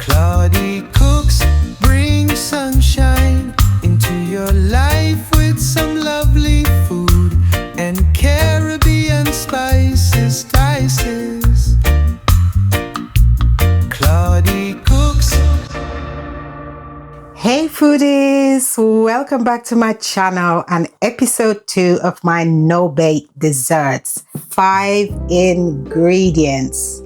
Cloudy cooks bring sunshine into your life with some lovely food and Caribbean spices, spices. Cloudy cooks. Hey foodies, welcome back to my channel and episode 2 of my no-bake desserts. 5 ingredients.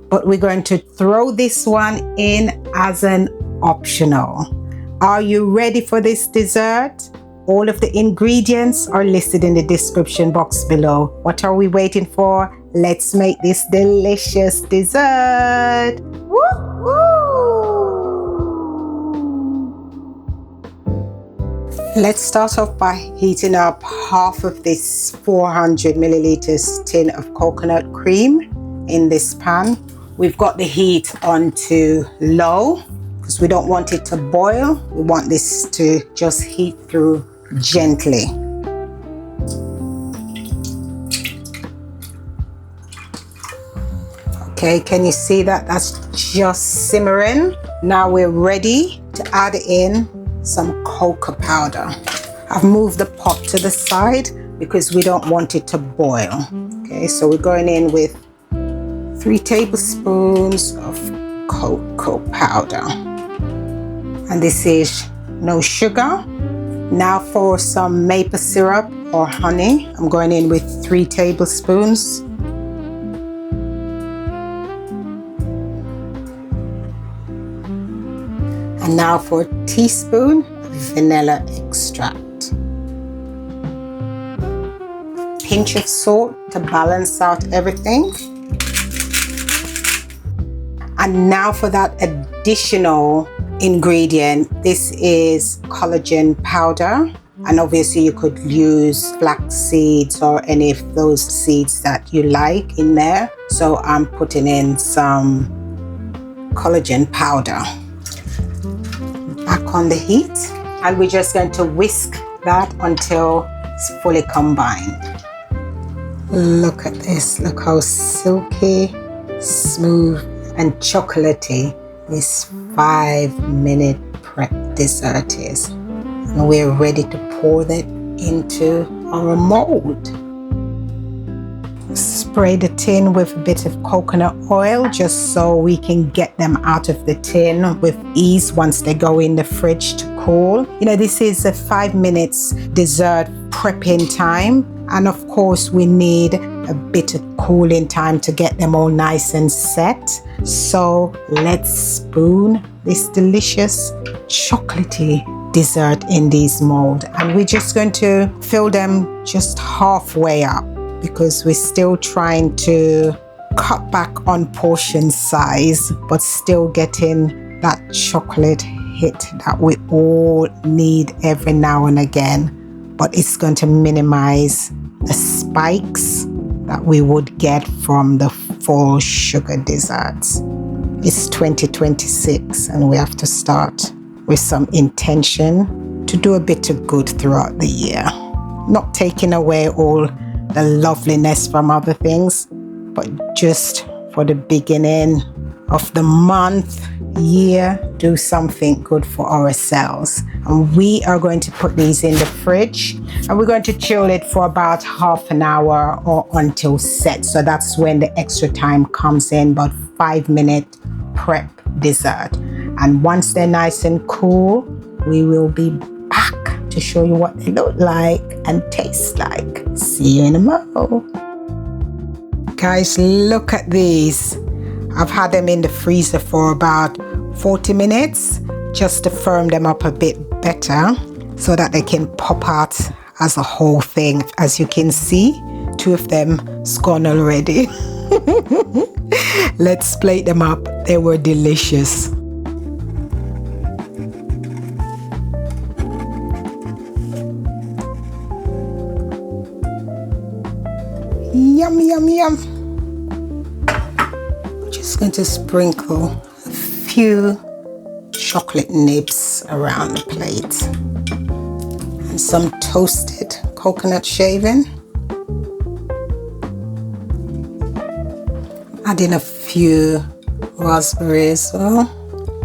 But we're going to throw this one in as an optional. Are you ready for this dessert? All of the ingredients are listed in the description box below. What are we waiting for? Let's make this delicious dessert. Woo-hoo! Let's start off by heating up half of this 400 milliliters tin of coconut cream in this pan. We've got the heat on to low because we don't want it to boil. We want this to just heat through gently. Okay, can you see that? That's just simmering. Now we're ready to add in some cocoa powder. I've moved the pot to the side because we don't want it to boil. Okay, so we're going in with 3 tablespoons of cocoa powder. And this is no sugar. Now for some maple syrup or honey, I'm going in with 3 tablespoons. And now for a teaspoon of vanilla extract. Pinch of salt to balance out everything. And now for that additional ingredient, this is collagen powder. And obviously you could use flax seeds or any of those seeds that you like in there. So I'm putting in some collagen powder. Back on the heat. And we're just going to whisk that until it's fully combined. Look at this. Look how silky, smooth, and chocolatey this 5-minute prep dessert is. And we're ready to pour that into our mold. Spray the tin with a bit of coconut oil just so we can get them out of the tin with ease once they go in the fridge to cool. You know, this is a 5 minutes dessert prepping time. And of course, we need a bit of cooling time to get them all nice and set. So let's spoon this delicious chocolatey dessert in these mold. And we're just going to fill them just halfway up because we're still trying to cut back on portion size, but still getting that chocolate hit that we all need every now and again. But it's going to minimize the spikes that we would get from the full sugar desserts. It's 2026 and we have to start with some intention to do a bit of good throughout the year. Not taking away all the loveliness from other things, but just for the beginning of the month, year, do something good for ourselves. And we are going to put these in the fridge and we're going to chill it for about half an hour or until set. So that's when the extra time comes in, about 5-minute prep dessert. And once they're nice and cool, we will be back to show you what they look like and taste like. See you in a mo. Guys, look at these. I've had them in the freezer for about 40 minutes just to firm them up a bit better so that they can pop out as a whole thing. As you can see, 2 of them's gone already. Let's plate them up. They were delicious. Yum, yum, yum. Just going to sprinkle a few chocolate nibs around the plate and some toasted coconut shaving. Add in a few raspberries as well.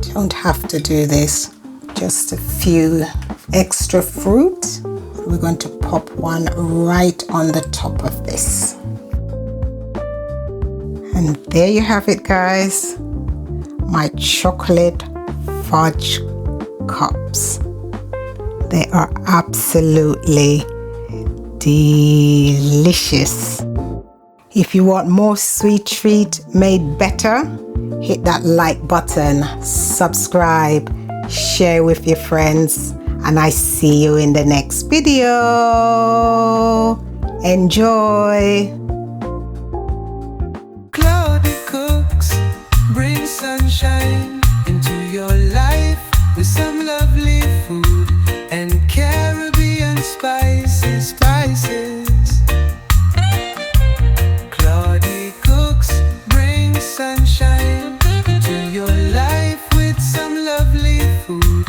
Don't have to do this. Just a few extra fruit. We're going to pop one right on the top of this. And there you have it, guys. My chocolate fudge cups. They are absolutely delicious. If you want more sweet treat made better, hit that like button, subscribe, share with your friends, and I see you in the next video. Enjoy. Cloudy cooks bring sunshine into your life with some lovely food and Caribbean spices. Cloudy cooks bring sunshine into your life with some lovely food